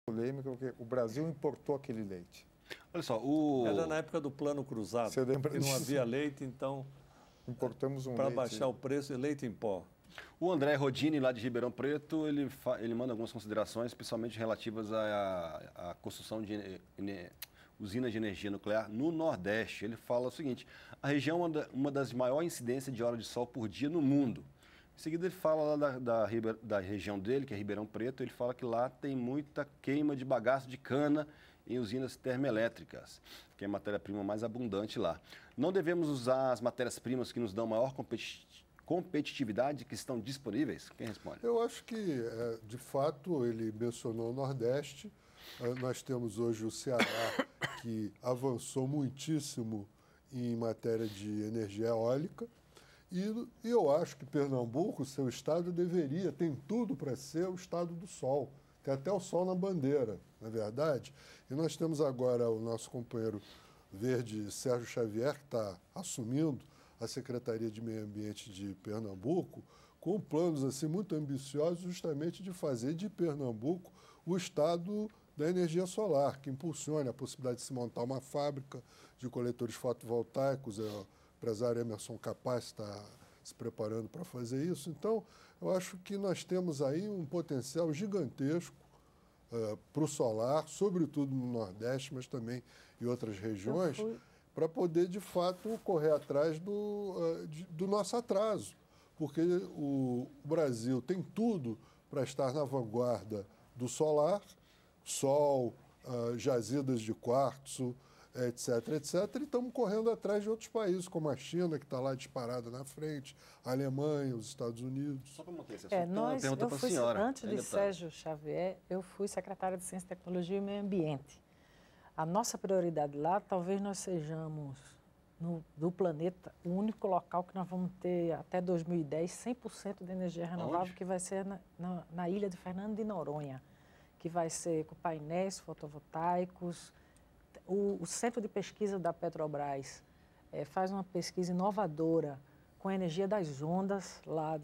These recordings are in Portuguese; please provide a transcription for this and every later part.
polêmica, porque o Brasil importou aquele leite. Olha só, Era na época do Plano Cruzado, Você lembra que não disso? havia leite, então, Importamos um para leite... baixar o preço, leite em pó. O André Rodini, lá de Ribeirão Preto, ele manda algumas considerações, especialmente relativas à construção de usinas de energia nuclear no Nordeste. Ele fala o seguinte: a região é uma das maiores incidências de hora de sol por dia no mundo. Em seguida, ele fala lá da região dele, que é Ribeirão Preto. Ele fala que lá tem muita queima de bagaço de cana em usinas termoelétricas, que é a matéria-prima mais abundante lá. Não devemos usar as matérias-primas que nos dão maior competitividade, que estão disponíveis? Quem responde? Eu acho que, de fato, ele mencionou o Nordeste. Nós temos hoje o Ceará, que avançou muitíssimo em matéria de energia eólica. E eu acho que Pernambuco, seu estado, tem tudo para ser o estado do sol. Tem até o sol na bandeira, não é verdade? E nós temos agora o nosso companheiro verde, Sérgio Xavier, que está assumindo a Secretaria de Meio Ambiente de Pernambuco, com planos assim, muito ambiciosos, justamente de fazer de Pernambuco o estado da energia solar, que impulsione a possibilidade de se montar uma fábrica de coletores fotovoltaicos. O empresário Emerson Capaz está se preparando para fazer isso. Então, eu acho que nós temos aí um potencial gigantesco para o solar, sobretudo no Nordeste, mas também em outras regiões, para poder, de fato, correr atrás do nosso atraso. Porque o Brasil tem tudo para estar na vanguarda do solar, sol, jazidas de quartzo, etc., etc., e estamos correndo atrás de outros países, como a China, que está lá disparada na frente, a Alemanha, os Estados Unidos. Só para manter esse assunto, uma pergunta para a fui, senhora. Antes de Sérgio Xavier, eu fui secretária de Ciência, Tecnologia e Meio Ambiente. A nossa prioridade lá, talvez nós sejamos, do planeta, o único local que nós vamos ter até 2010 100% de energia renovável, Onde? que vai ser na ilha de Fernando de Noronha, que vai ser com painéis fotovoltaicos. O Centro de Pesquisa da Petrobras faz uma pesquisa inovadora com a energia das ondas lá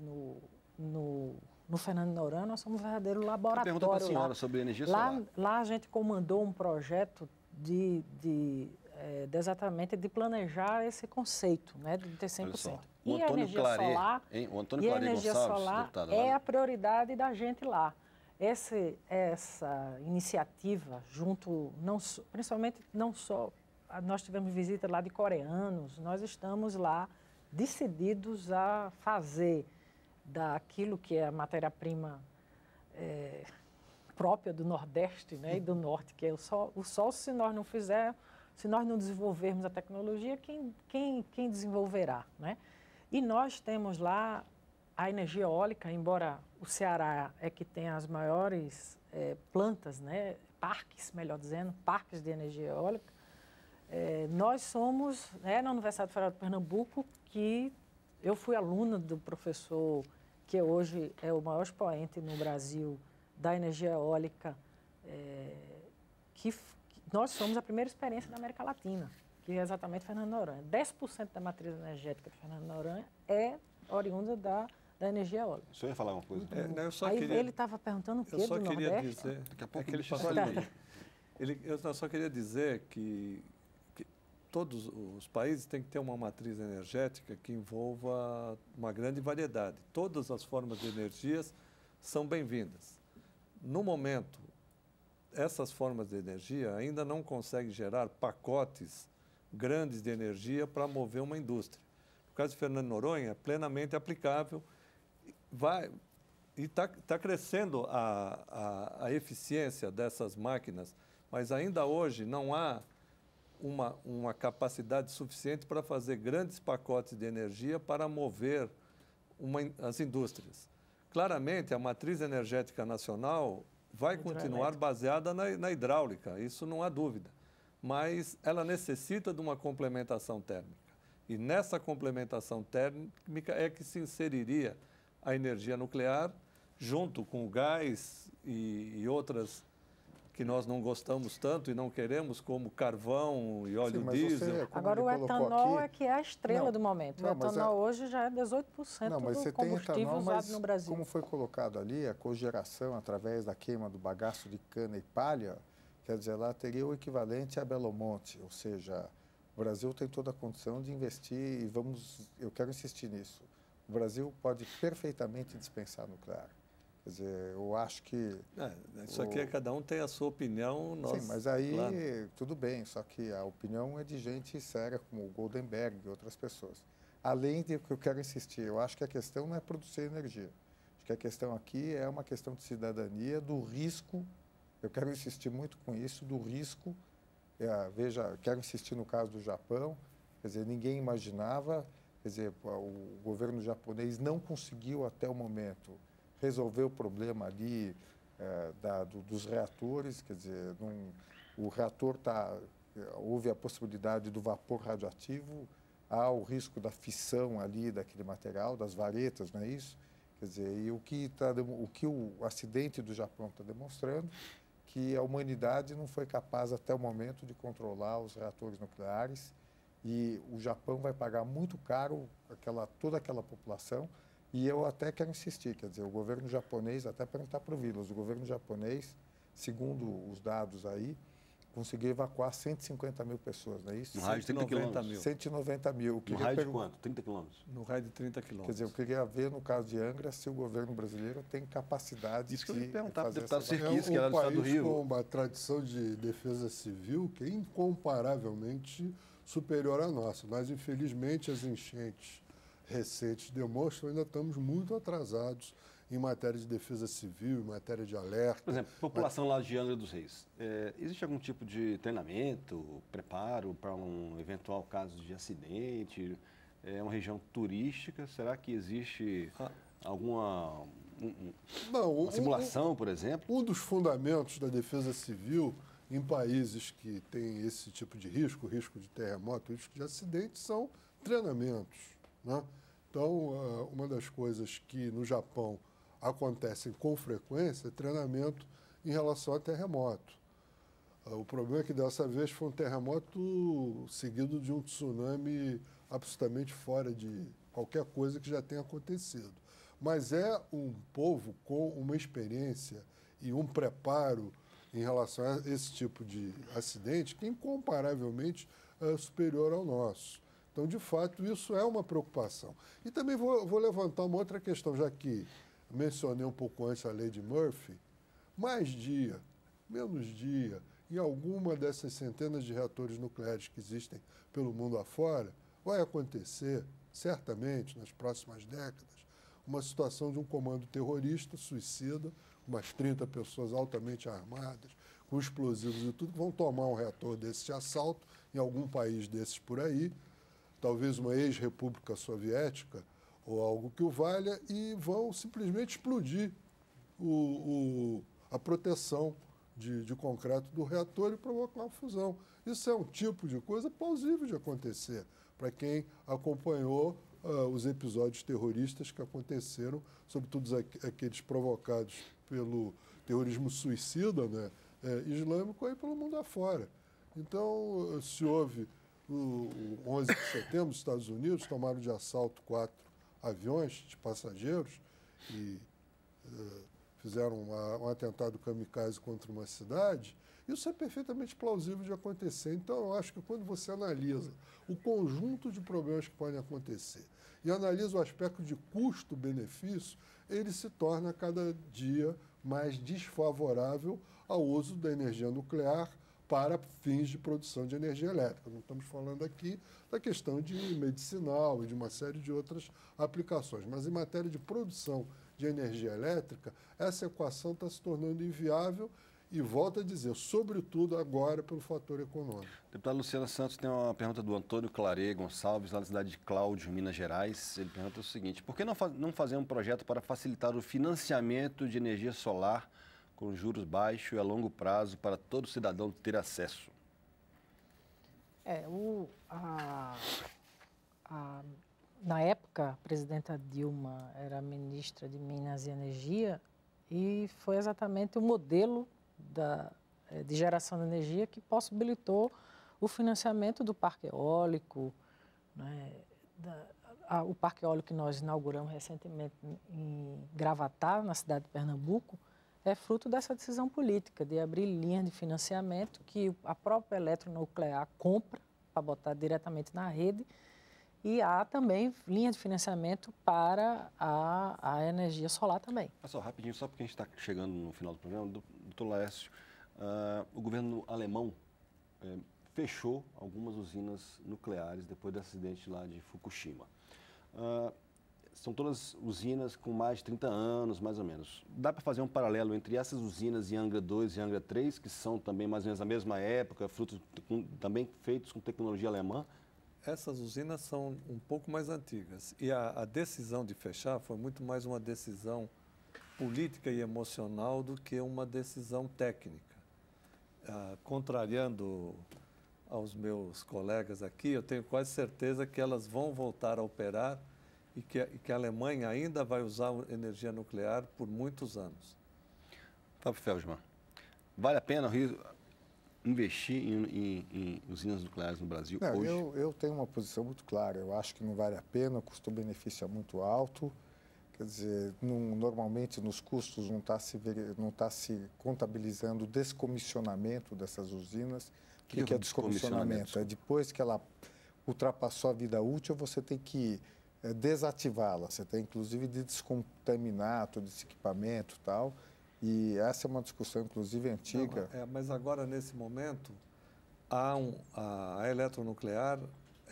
no Fernando de Noronha. Nós somos um verdadeiro laboratório. Pergunta para a senhora sobre energia solar. Lá a gente comandou um projeto exatamente de planejar esse conceito, né, de ter 100%. E a energia solar, deputada, é a prioridade da gente lá. Essa iniciativa, principalmente não só, nós tivemos visita lá de coreanos, nós estamos lá decididos a fazer daquilo que é a matéria-prima própria do Nordeste, né, e do Norte, que é o sol, se nós não desenvolvermos a tecnologia, quem desenvolverá, né? E nós temos lá a energia eólica, embora o Ceará é que tem as maiores plantas, né, parques, melhor dizendo, parques de energia eólica, nós somos, na Universidade Federal de Pernambuco, que eu fui aluna do professor, que hoje é o maior expoente no Brasil da energia eólica, que nós somos a primeira experiência da América Latina, que é exatamente Fernando de Noronha. 10% da matriz energética de Fernando de Noronha é oriunda da energia eólica. O senhor ia falar uma coisa? Ele estava perguntando o quê do Nordeste? Daqui a pouco ele passou ali. Eu só queria dizer que todos os países têm que ter uma matriz energética que envolva uma grande variedade. Todas as formas de energias são bem-vindas. No momento, essas formas de energia ainda não conseguem gerar pacotes grandes de energia para mover uma indústria. No caso de Fernando de Noronha, é plenamente aplicável. E está crescendo a eficiência dessas máquinas, mas ainda hoje não há uma capacidade suficiente para fazer grandes pacotes de energia para mover as indústrias. Claramente, a matriz energética nacional vai continuar baseada na hidráulica, isso não há dúvida, mas ela necessita de uma complementação térmica. E nessa complementação térmica é que se inseriria a energia nuclear, junto com o gás e outras que nós não gostamos tanto e não queremos, como carvão e óleo Sim, mas diesel. você, como Agora, ele o colocou etanol aqui, é que é a estrela Não, do momento. não, O mas etanol hoje já é 18% Não, mas do você tem combustível etanol, usado mas no Brasil. como foi colocado ali, a cogeração através da queima do bagaço de cana e palha, quer dizer, lá teria o equivalente a Belo Monte, ou seja, o Brasil tem toda a condição de investir e eu quero insistir nisso. O Brasil pode perfeitamente dispensar nuclear. Quer dizer, eu acho que... Isso aqui cada um tem a sua opinião. Sim, mas aí claro. tudo bem, só que a opinião é de gente séria, como o Goldenberg e outras pessoas. Além de que eu quero insistir, eu acho que a questão não é produzir energia. Acho que a questão aqui é uma questão de cidadania, do risco. Eu quero insistir muito com isso, do risco. Veja, quero insistir no caso do Japão. Quer dizer, ninguém imaginava, quer dizer, o governo japonês não conseguiu até o momento resolver o problema ali dos reatores, quer dizer, o reator houve a possibilidade do vapor radioativo, há o risco da fissão ali daquele material, das varetas, não é isso? Quer dizer, e o que o acidente do Japão está demonstrando, que a humanidade não foi capaz até o momento de controlar os reatores nucleares e o Japão vai pagar muito caro toda aquela população. E eu até quero insistir, quer dizer, o governo japonês, até perguntar para o Vilas, o governo japonês, segundo os dados aí, conseguiu evacuar 150 mil pessoas, não é isso? No raio de 30 quilômetros. 190 mil. No raio de quanto? 30 quilômetros? No raio de 30 Quer quilômetros. dizer, eu queria ver, no caso de Angra, se o governo brasileiro tem capacidade Isso que eu ia de perguntar para o fazer deputado essa... Serquis, que era do estado do país Rio. com uma tradição de defesa civil que é incomparavelmente superior à nossa. Mas, infelizmente, as enchentes recentes demonstram que ainda estamos muito atrasados em matéria de defesa civil, em matéria de alerta. Por exemplo, população lá de Angra dos Reis. Existe algum tipo de treinamento, preparo para um eventual caso de acidente? É uma região turística? Será que existe alguma uma simulação, por exemplo? Um dos fundamentos da defesa civil em países que têm esse tipo de risco de terremoto, risco de acidente, são treinamentos, né? Então, uma das coisas que no Japão acontecem com frequência é treinamento em relação a terremoto. O problema é que dessa vez foi um terremoto seguido de um tsunami absolutamente fora de qualquer coisa que já tenha acontecido. Mas é um povo com uma experiência e um preparo em relação a esse tipo de acidente que incomparavelmente é superior ao nosso. Então, de fato, isso é uma preocupação. E também vou levantar uma outra questão, já que mencionei um pouco antes a lei de Murphy. Mais dia, menos dia, em alguma dessas centenas de reatores nucleares que existem pelo mundo afora, vai acontecer, certamente, nas próximas décadas, uma situação de um comando terrorista, suicida, umas 30 pessoas altamente armadas, com explosivos e tudo, que vão tomar um reator desse de assalto em algum país desses por aí, talvez uma ex-república soviética ou algo que o valha, e vão simplesmente explodir a proteção de concreto do reator e provocar uma fusão. Isso é um tipo de coisa plausível de acontecer para quem acompanhou os episódios terroristas que aconteceram, sobretudo aqueles provocados pelo terrorismo suicida, né, islâmico aí pelo mundo afora. Então, se houve o 11 de setembro, os Estados Unidos tomaram de assalto 4 aviões de passageiros e fizeram um atentado kamikaze contra uma cidade. Isso é perfeitamente plausível de acontecer. Então, eu acho que quando você analisa o conjunto de problemas que podem acontecer e analisa o aspecto de custo-benefício, ele se torna cada dia mais desfavorável ao uso da energia nuclear para fins de produção de energia elétrica. Não estamos falando aqui da questão de medicinal e de uma série de outras aplicações, mas em matéria de produção de energia elétrica, essa equação está se tornando inviável e, volto a dizer, sobretudo agora pelo fator econômico. Deputada Luciana Santos, tem uma pergunta do Antônio Clarê Gonçalves, lá da cidade de Cláudio, Minas Gerais. Ele pergunta o seguinte: por que não fazer um projeto para facilitar o financiamento de energia solar com juros baixos e a longo prazo para todo cidadão ter acesso? Na época, a presidenta Dilma era ministra de Minas e Energia e foi exatamente o modelo de geração de energia que possibilitou o financiamento do parque eólico, né, o parque eólico que nós inauguramos recentemente em Gravatá, na cidade de Pernambuco, é fruto dessa decisão política de abrir linhas de financiamento que a própria Eletronuclear compra para botar diretamente na rede, e há também linha de financiamento para a energia solar também. Só rapidinho, só porque a gente está chegando no final do programa, doutor Laércio, o governo alemão fechou algumas usinas nucleares depois do acidente lá de Fukushima. São todas usinas com mais de 30 anos, mais ou menos. Dá para fazer um paralelo entre essas usinas em Angra 2 e Angra 3, que são também mais ou menos da mesma época, frutos também feitos com tecnologia alemã? Essas usinas são um pouco mais antigas e a decisão de fechar foi muito mais uma decisão política e emocional do que uma decisão técnica. Contrariando aos meus colegas aqui, eu tenho quase certeza que elas vão voltar a operar e que a Alemanha ainda vai usar energia nuclear por muitos anos. Fábio Feldman, vale a pena investir em usinas nucleares no Brasil hoje? Eu tenho uma posição muito clara. Eu acho que não vale a pena, o custo-benefício é muito alto. Quer dizer, normalmente nos custos não está se contabilizando o descomissionamento dessas usinas. O que é descomissionamento? É depois que ela ultrapassou a vida útil, você tem que desativá-la. Você tem, inclusive, de descontaminar todo esse equipamento e tal. E essa é uma discussão, inclusive, antiga. Mas agora, nesse momento, a Eletronuclear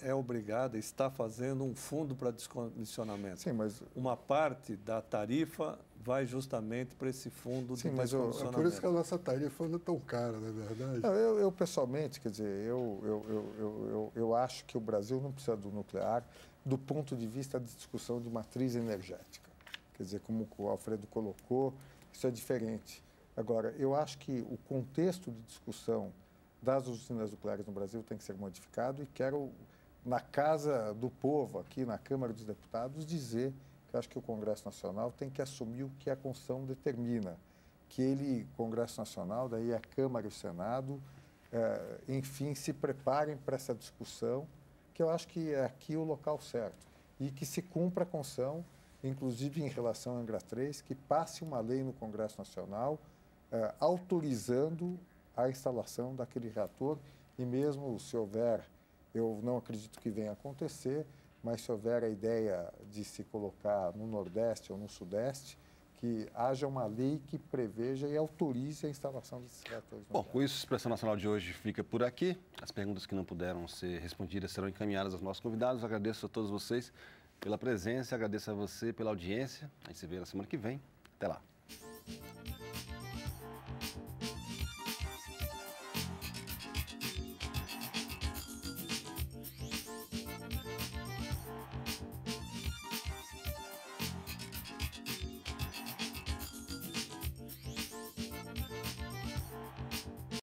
é obrigada, está fazendo um fundo para descomissionamento. Sim, mas... Uma parte da tarifa vai justamente para esse fundo de descomissionamento. É por isso que a nossa tarifa não é tão cara, não é verdade? Não, eu pessoalmente, quer dizer, eu acho que o Brasil não precisa do nuclear do ponto de vista de discussão de matriz energética. Quer dizer, como o Alfredo colocou, isso é diferente. Agora, eu acho que o contexto de discussão das usinas nucleares no Brasil tem que ser modificado e quero, na Casa do Povo, aqui na Câmara dos Deputados, dizer que eu acho que o Congresso Nacional tem que assumir o que a Constituição determina, que o Congresso Nacional, daí a Câmara e o Senado, enfim, se preparem para essa discussão, que eu acho que é aqui o local certo, e que se cumpra a Constituição, inclusive em relação à Angra 3, que passe uma lei no Congresso Nacional autorizando a instalação daquele reator, e mesmo se houver, eu não acredito que venha a acontecer, mas se houver a ideia de se colocar no Nordeste ou no Sudeste, que haja uma lei que preveja e autorize a instalação desses reatores. Bom, com isso, a Expressão Nacional de hoje fica por aqui. As perguntas que não puderam ser respondidas serão encaminhadas aos nossos convidados. Agradeço a todos vocês pela presença, agradeço a você pela audiência. A gente se vê na semana que vem. Até lá.